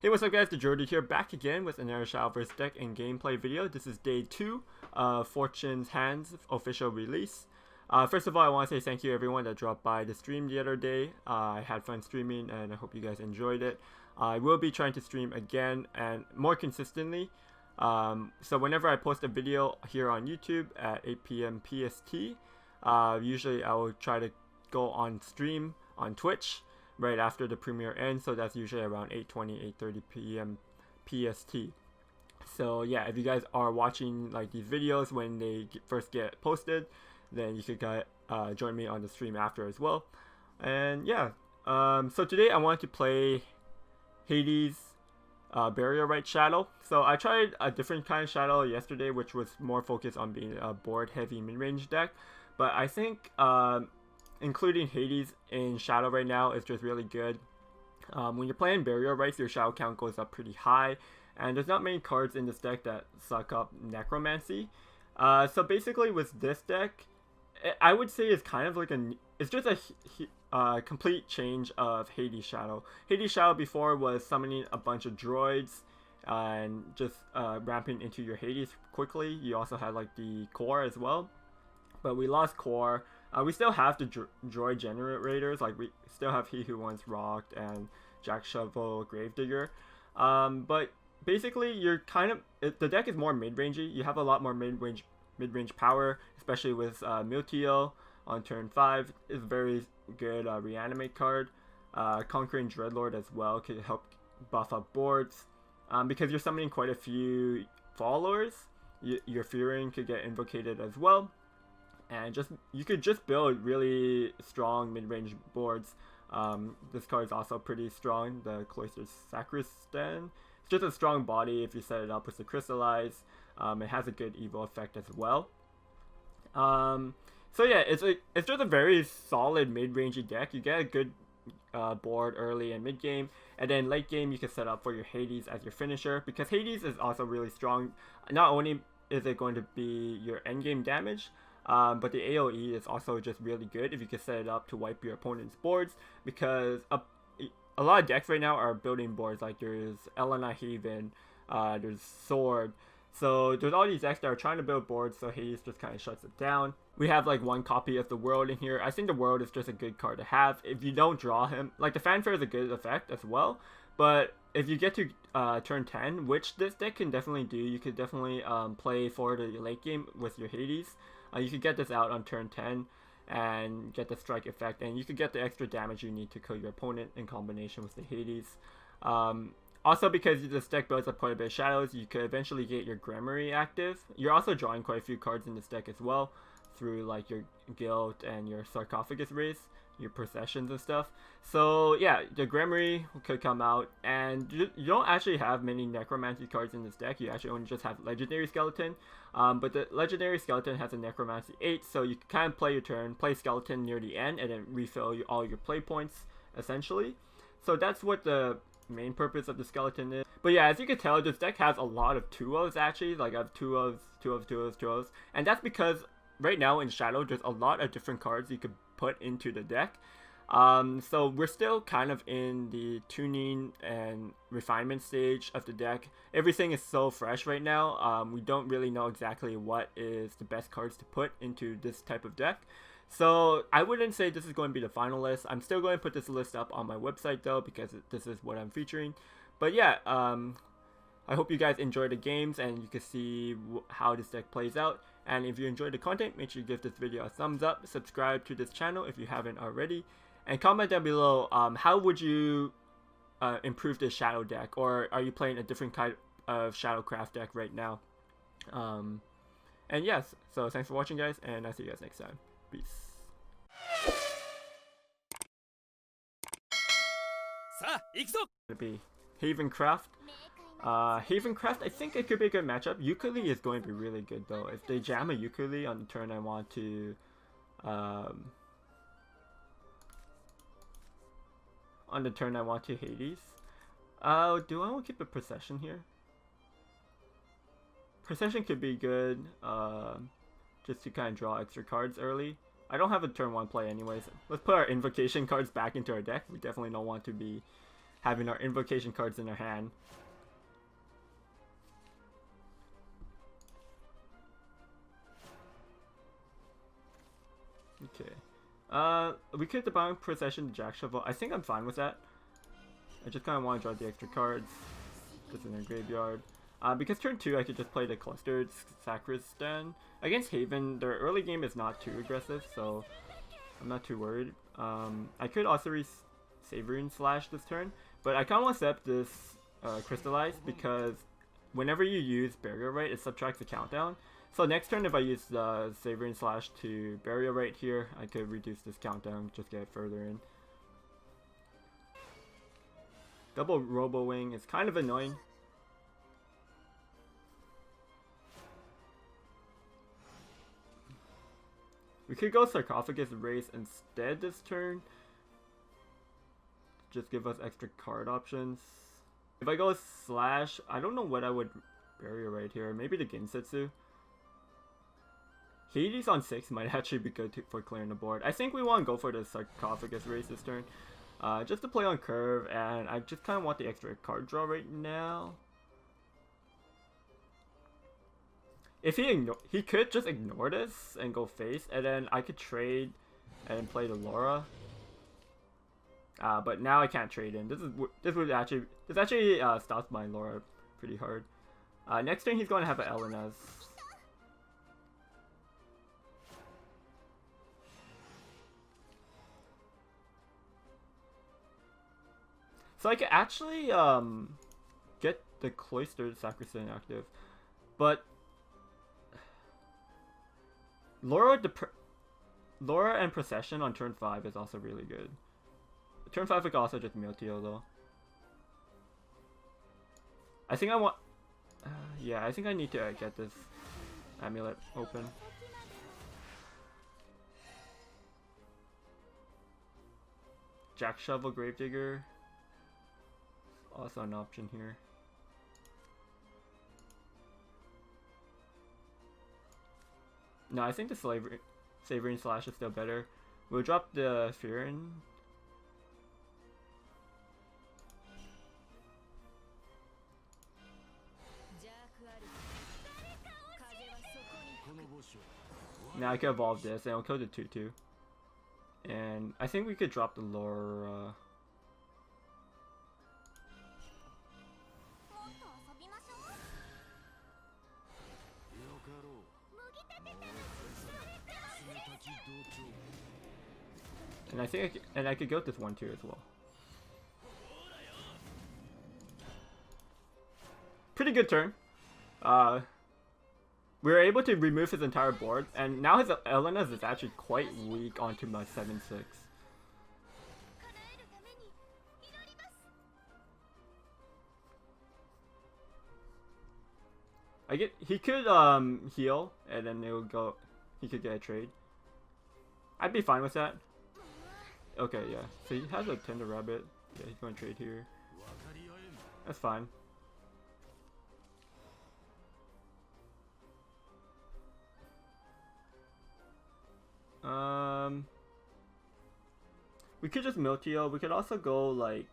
Hey, what's up guys, TheJordude here, back again with another Shadowverse deck and gameplay video. This is day 2 of Fortune's Hands official release. First of all, I want to say thank you everyone that dropped by the stream the other day. I had fun streaming and I hope you guys enjoyed it. I will be trying to stream again and more consistently. So whenever I post a video here on YouTube at 8 PM PST, usually I will try to go on stream on Twitch right after the premiere ends, so that's usually around 8:20, 8:30 PM PST. So yeah, if you guys are watching like these videos when they first get posted, then you could join me on the stream after as well. And yeah, so today I wanted to play Hades Burial Rite Shadow. So I tried a different kind of Shadow yesterday, which was more focused on being a board heavy mid-range deck, but I think including Hades in Shadow right now is just really good. When you're playing Burial Rites, your Shadow count goes up pretty high, and there's not many cards in this deck that suck up Necromancy. So basically with this deck, I would say it's kind of like it's just a complete change of Hades Shadow. Hades Shadow before was summoning a bunch of droids and just ramping into your Hades quickly. You also had like the core as well, but we lost core. We still have the droid generators, like we still have He Who Once Rocked and Jack Shovel Gravedigger. But basically, you're kind of the deck is more mid-rangey. You have a lot more mid-range power, especially with Miltio on turn 5. Is a very good reanimate card. Conquering Dreadlord as well could help buff up boards. Because you're summoning quite a few followers, your Furin could get invocated as well. And you could just build really strong mid-range boards. This card is also pretty strong, the Cloistered Sacristan. It's just a strong body if you set it up with the Crystallize. It has a good evil effect as well. So yeah, it's just a very solid mid-rangey deck. You get a good board early and mid-game, and then late game you can set up for your Hades as your finisher, because Hades is also really strong. Not only is it going to be your endgame damage, but the AoE is also just really good if you can set it up to wipe your opponent's boards, because a lot of decks right now are building boards, like there's Elena Haven, there's Sword, so there's all these decks that are trying to build boards, so Hades just kind of shuts it down. We have like one copy of the World in here. I think the World is just a good card to have. If you don't draw him, like the Fanfare is a good effect as well, but if you get to turn 10, which this deck can definitely do, you could definitely play for the late game with your Hades. You could get this out on turn 10 and get the strike effect, and you could get the extra damage you need to kill your opponent in combination with the Hades. Also, because this deck builds up quite a bit of shadows, you could eventually get your Gramarye active. You're also drawing quite a few cards in this deck as well, through like your Guilt and your Sarcophagus Race, your Processions and stuff. So yeah, the Gramarye could come out, and you don't actually have many Necromancy cards in this deck. You actually only just have Legendary Skeleton, but the Legendary Skeleton has a Necromancy 8, so you can kind of play your turn, play Skeleton near the end, and then refill all your play points, essentially. So that's what the main purpose of the Skeleton is. But yeah, as you can tell, this deck has a lot of 2-ofs actually. Like I have 2-ofs, and that's because right now in Shadow there's a lot of different cards you could put into the deck. So we're still kind of in the tuning and refinement stage of the deck. Everything is so fresh right now. We don't really know exactly what is the best cards to put into this type of deck. So I wouldn't say this is going to be the final list. I'm still going to put this list up on my website though, because this is what I'm featuring. But yeah, I hope you guys enjoy the games and you can see how this deck plays out. And if you enjoyed the content, make sure you give this video a thumbs up, subscribe to this channel if you haven't already, and comment down below how would you improve this Shadow deck, or are you playing a different kind of Shadowcraft deck right now? And yes, so thanks for watching guys, and I'll see you guys next time. Peace. Gonna be Havencraft. Havencraft, I think it could be a good matchup. Yukili is going to be really good though. If they jam a Yukili on the turn I want to Hades. Do I want to keep a Procession here? Procession could be good, just to kind of draw extra cards early. I don't have a turn 1 play anyways. Let's put our Invocation cards back into our deck. We definitely don't want to be having our invocation cards in our hand. Okay. We could combine Procession to Jack Shovel. I think I'm fine with that. I just kind of want to draw the extra cards. Just in their graveyard. Because turn 2, I could just play the Clustered Sacristan. Against Haven, their early game is not too aggressive, so I'm not too worried. I could also Savorine Slash this turn, but I kind of want to set up this Crystallize because whenever you use Burial Rite, it subtracts the countdown. So next turn, if I use the Savorine Slash to Burial Rite here, I could reduce this countdown, just get it further in. Double Robo Wing is kind of annoying. We could go Sarcophagus Race instead this turn. Just give us extra card options. If I go Slash, I don't know what I would Burial Rite here. Maybe the Ginsetsu. Hades on 6 might actually be good for clearing the board. I think we want to go for the Sarcophagus Race this turn. Just to play on curve, and I just kind of want the extra card draw right now. If he could just ignore this and go face, and then I could trade and play the Laura. But now I can't trade in. This actually stops my Laura pretty hard. Next turn he's going to have an Elenaz. So I could actually get the Cloistered Sacristan active, but Laura and Procession on turn 5 is also really good. Turn 5 we could also just Miltio though. I think I want... yeah, I think I need to get this amulet open. Jack Shovel Gravedigger. Also an option here. No, I think the Savorine Slash is still better. We'll drop the Furin. Now I can evolve this and I'll kill the 2-2. And I think we could drop the Laura. And I think I could go with this 1-2 as well. Pretty good turn. We were able to remove his entire board, and now his Elenaz is actually quite weak onto my 7-6. He could heal, and then it would go. He could get a trade. I'd be fine with that. Okay, yeah. So he has a Tender Rabbit. Yeah, he's going to trade here. That's fine. We could just Miltio. We could also go like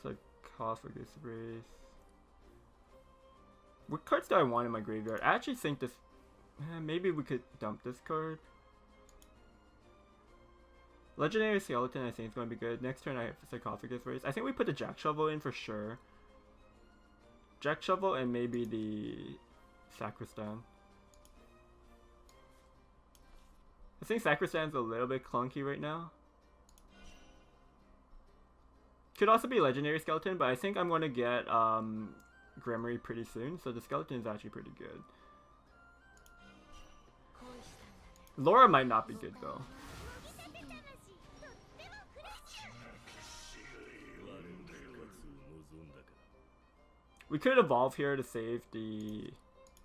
Sarcophagus Race. What cards do I want in my graveyard? I actually think this. Maybe we could dump this card. Legendary Skeleton, I think is going to be good. Next turn I have Sarcophagus Race. I think we put the Jack Shovel in for sure. Jack Shovel and maybe the Sacristan. I think Sacristan's a little bit clunky right now. Could also be Legendary Skeleton, but I think I'm going to get Grimoire pretty soon, so the Skeleton is actually pretty good. Laura might not be good though. We could evolve here to save the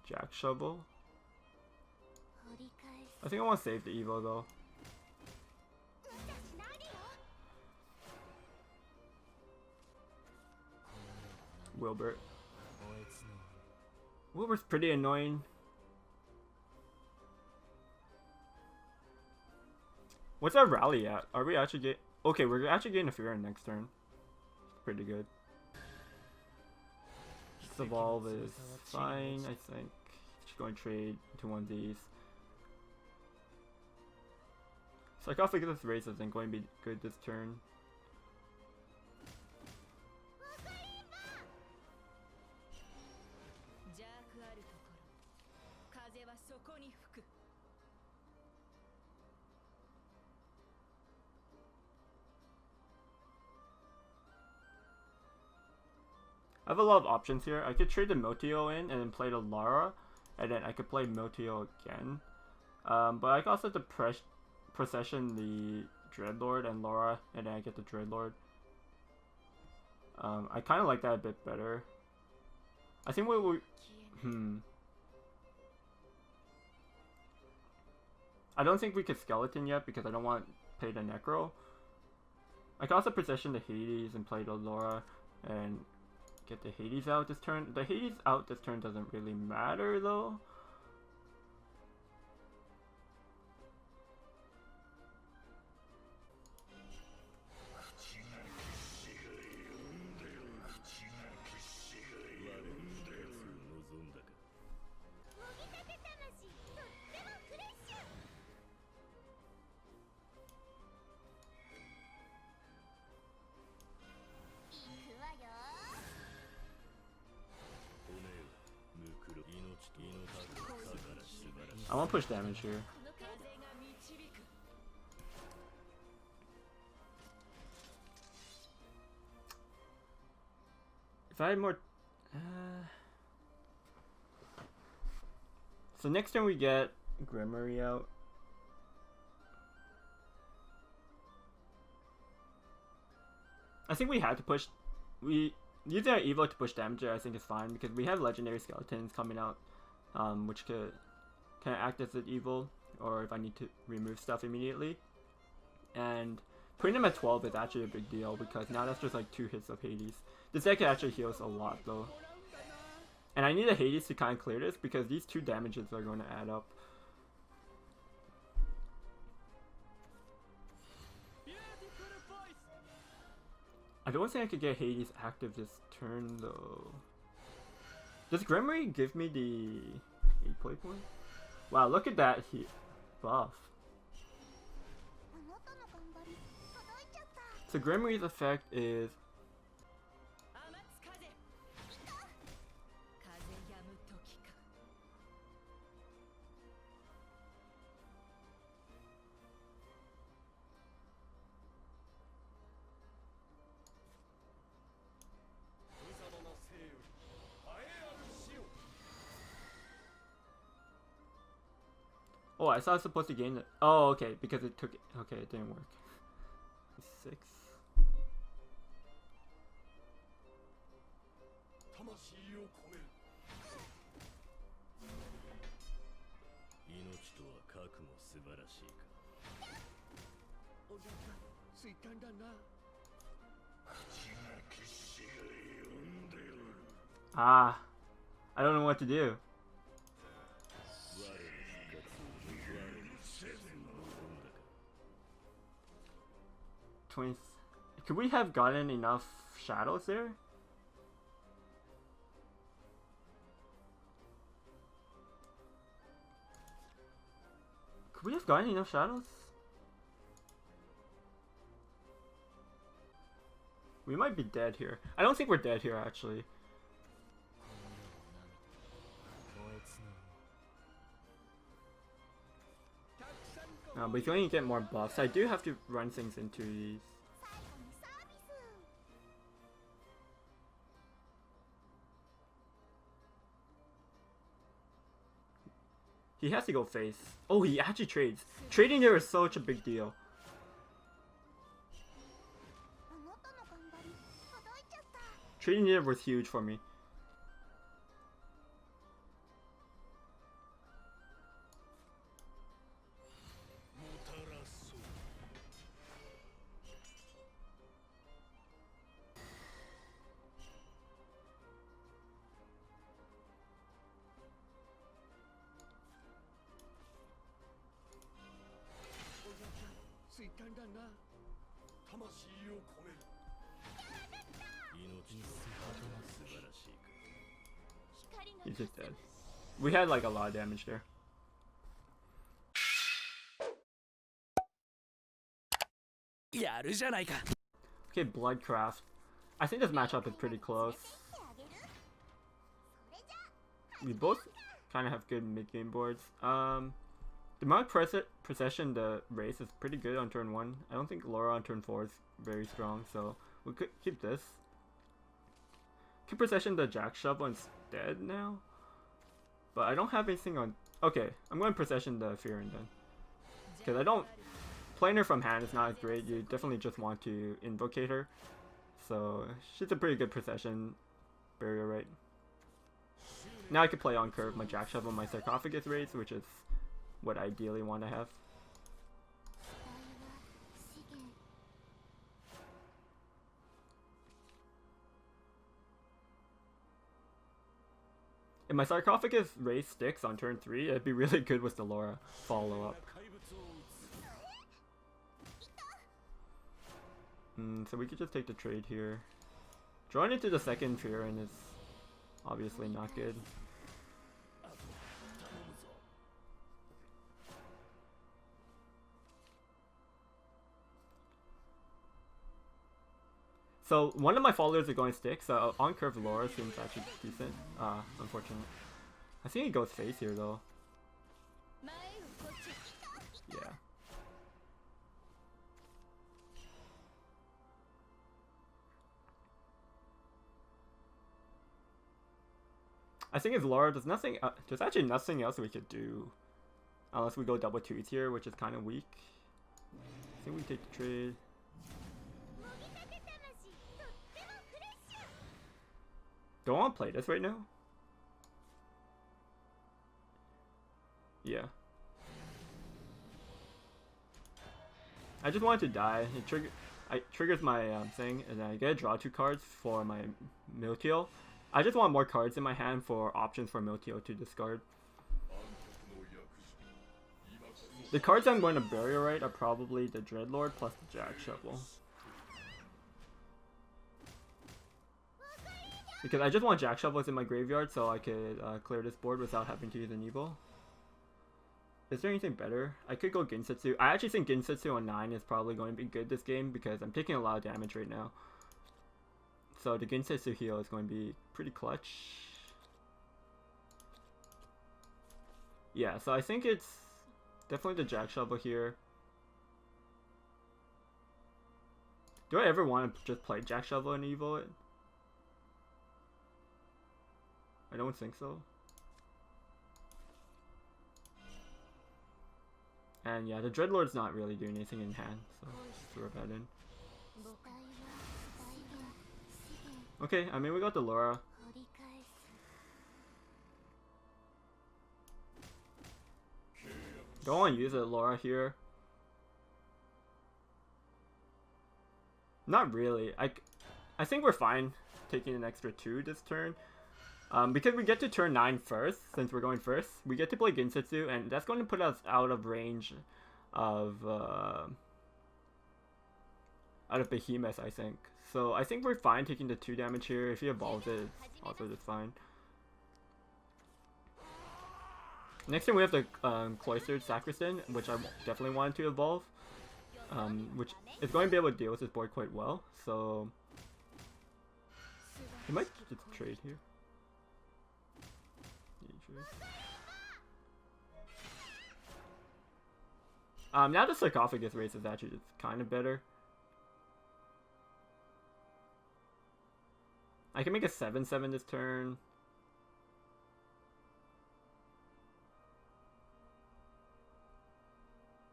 Jack Shovel. I think I want to save the Evo though. Wilbert. Wilbert's pretty annoying. What's our rally at? Are we actually Okay, we're actually getting a Fury next turn. Pretty good. This evolve is fine, I think. Just going to trade into one of these. Sarcophagus race isn't going to be good this turn. I have a lot of options here. I could trade the Motio in and then play the Lara, and then I could play Motio again. But I could also have to procession the Dreadlord and Lara, and then I get the Dreadlord. I kind of like that a bit better. I think I don't think we could Skeleton yet because I don't want to play the Necro. I could also procession the Hades and play the Lara and get the Hades out this turn. The Hades out this turn doesn't really matter though. I want to push damage here. If I had more... So next turn we get Grimoire out. I think we had to push... We using our Evo to push damage there I think is fine because we have legendary skeletons coming out, which could kind of act as an evil, or if I need to remove stuff immediately. And putting them at 12 is actually a big deal because now that's just like 2 hits of Hades. This deck actually heals a lot though. And I need a Hades to kind of clear this because these 2 damages are going to add up. I don't think I could get Hades active this turn though. Does Grimoire give me the 8 play point? Wow, look at that buff. So Grimoire's effect is... Oh, I thought I was supposed to gain it. Oh, okay, because it took it. Okay, it didn't work. 6. Ah, I don't know what to do. 20. Could we have gotten enough shadows there? Could we have gotten enough shadows? We might be dead here. I don't think we're dead here actually. But if you only get more buffs, I do have to run things into these. He has to go face. Oh, he actually trades. Trading there is such a big deal. Trading there was huge for me. He's just dead. We had like a lot of damage there. Okay, Bloodcraft. I think this matchup is pretty close. We both kind of have good mid-game boards. The amount of procession the race is pretty good on turn 1. I don't think Laura on turn 4 is very strong, so we could keep this. Could procession the Jack Shovel instead now, but I don't have anything on. Okay, I'm going to procession the Fearin then, because I don't. Playing her from hand is not as great. You definitely just want to invocate her, so she's a pretty good procession barrier, right? Now I could play on curve my Jack Shovel, my Sarcophagus raise, which is what I ideally want to have. If my Sarcophagus raise sticks on turn 3, it'd be really good with the Laura follow-up. So we could just take the trade here. Drawing into the second Fearin is obviously not good. So one of my followers are going stick, so on curve Laura seems actually decent. Unfortunate. I think he goes face here though. Yeah. I think it's Laura. There's nothing. There's actually nothing else we could do, unless we go double twos here, which is kind of weak. I think we take the trade. Don't want to play this right now. Yeah. I just wanted to die. It triggers my thing, and then I get to draw 2 cards for my Miltio. I just want more cards in my hand for options for Miltio to discard. The cards I'm going to bury right are probably the Dreadlord plus the Jack Shovel. Because I just want Jack Shovels in my graveyard so I could clear this board without having to use an evil. Is there anything better? I could go Ginsetsu. I actually think Ginsetsu on 9 is probably going to be good this game because I'm taking a lot of damage right now. So the Ginsetsu heal is going to be pretty clutch. Yeah, so I think it's definitely the Jack Shovel here. Do I ever want to just play Jack Shovel and evil it? I don't think so. And yeah, the Dreadlord's not really doing anything in hand, so throw that in. Okay, I mean we got the Laura. Don't want to use it, Laura here. Not really. I think we're fine taking an extra 2 this turn. Because we get to turn 9 first, since we're going first, we get to play Ginsetsu, and that's going to put us out of range of Behemoth, I think. So I think we're fine taking the 2 damage here. If he evolves it, it's also just fine. Next turn we have the Cloistered Sacristan, which I definitely wanted to evolve, which is going to be able to deal with this board quite well. So we might just trade here. Now the Sarcophagus race is actually just kind of better. I can make a 7/7 this turn.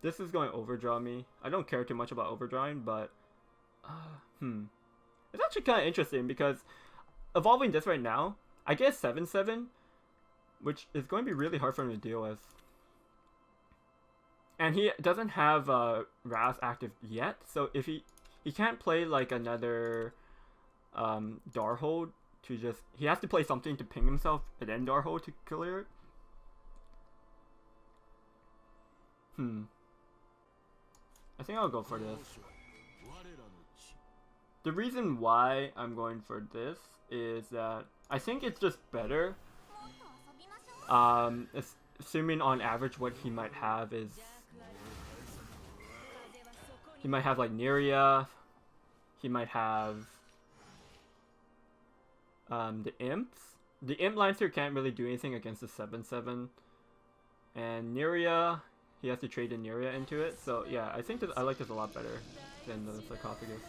This is going to overdraw me. I don't care too much about overdrawing, but it's actually kind of interesting because evolving this right now, I get 7/7, which is going to be really hard for him to deal with. And he doesn't have Wrath active yet, so if he can't play like another Darhold to just, he has to play something to ping himself and then Darhold to clear it. I think I'll go for this. The reason why I'm going for this is that I think it's just better Assuming on average what he might have is... He might have like Neria. He might have the Imps. The Imp Lancer can't really do anything against the 7/7. And Neria, he has to trade a Neria into it. So yeah, I think I like this a lot better than the Sarcophagus.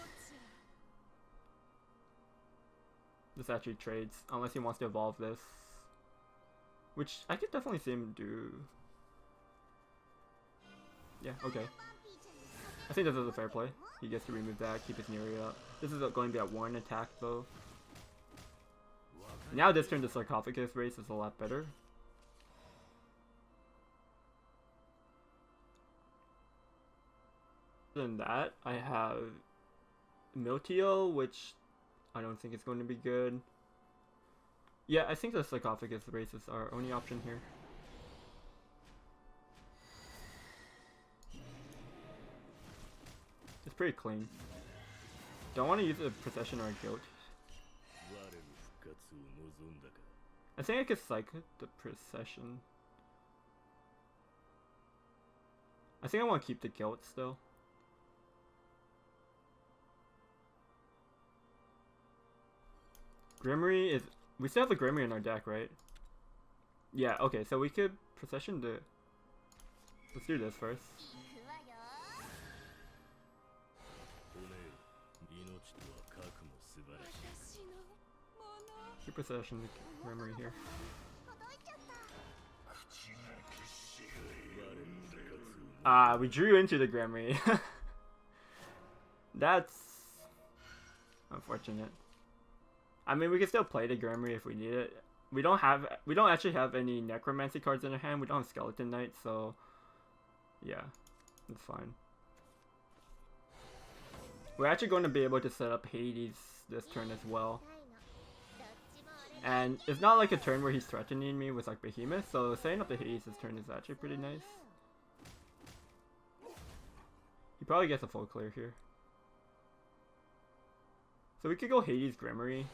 This actually trades, unless he wants to evolve this. Which I could definitely see him do. Yeah, okay. I think this is a fair play. He gets to remove that, keep his Neria up. This is going to be at 1 attack though. Now this turn the Sarcophagus race is a lot better. Other than that, I have Miltio, which I don't think is going to be good. Yeah, I think the Sarcophagus race is our only option here. It's pretty clean. Don't want to use a Procession or a Guilt. I think I could cycle the Procession. I think I want to keep the Guilt still. Grimoire is... We still have the Grimoire in our deck, right? Yeah, okay, so we could Procession the... Let's do this first. Keep Procession the Grimoire here. Ah, we drew into the Grimoire. That's unfortunate. I mean, we can still play the Grimoire if we need it. We don't actually have any Necromancy cards in our hand. We don't have Skeleton Knight, so yeah, it's fine. We're actually going to be able to set up Hades this turn as well. And it's not like a turn where he's threatening me with like Behemoth, so setting up the Hades this turn is actually pretty nice. He probably gets a full clear here. So we could go Hades Grimoire.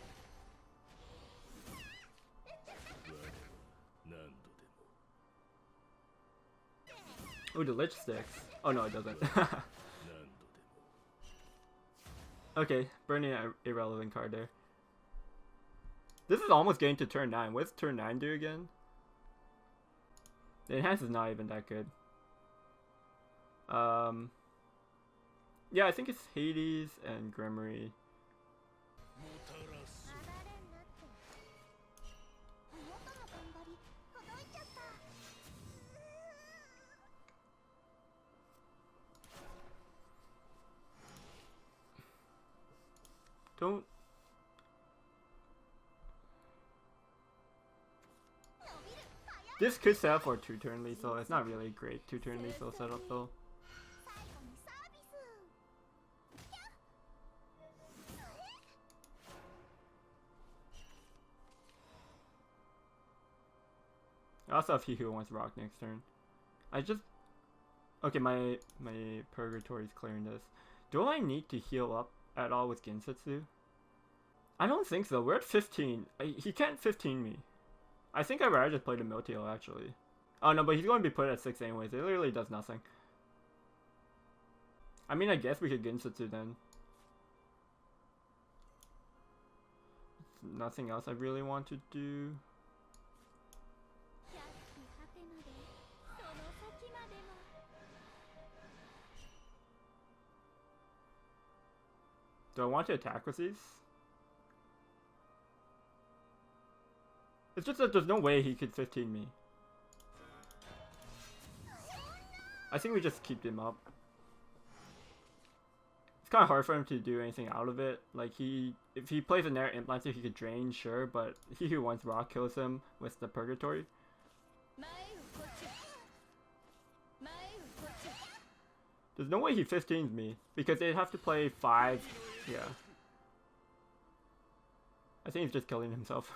Oh, the Lich sticks. Oh no, it doesn't. Okay, burning an irrelevant card there. This is almost getting to turn 9. What's turn 9 do again? The enhance is not even that good. Yeah, I think it's Hades and Grimoire. Don't... This could set up for 2-turn lethal. It's not really great 2-turn lethal setup though. I also have He Who Wants Rock next turn. I just... Okay, my Purgatory is clearing this. Do I need to heal up at all with Gensetsu? I don't think so. We're at 15. He can't 15 me. I think I'd rather just play the Miltio actually. Oh no, but he's going to be put at 6 anyways. It literally does nothing. I mean, I guess we could Gensetsu then. Nothing else I really want to do. Do I want to attack with these? It's just that there's no way he could 15 me. I think we just keep him up. It's kind of hard for him to do anything out of it. Like if he plays a Nair Implanter, he could drain, sure, but He Who Wants Rock kills him with the Purgatory. There's no way he 15s me, because they'd have to play 5, yeah. I think he's just killing himself.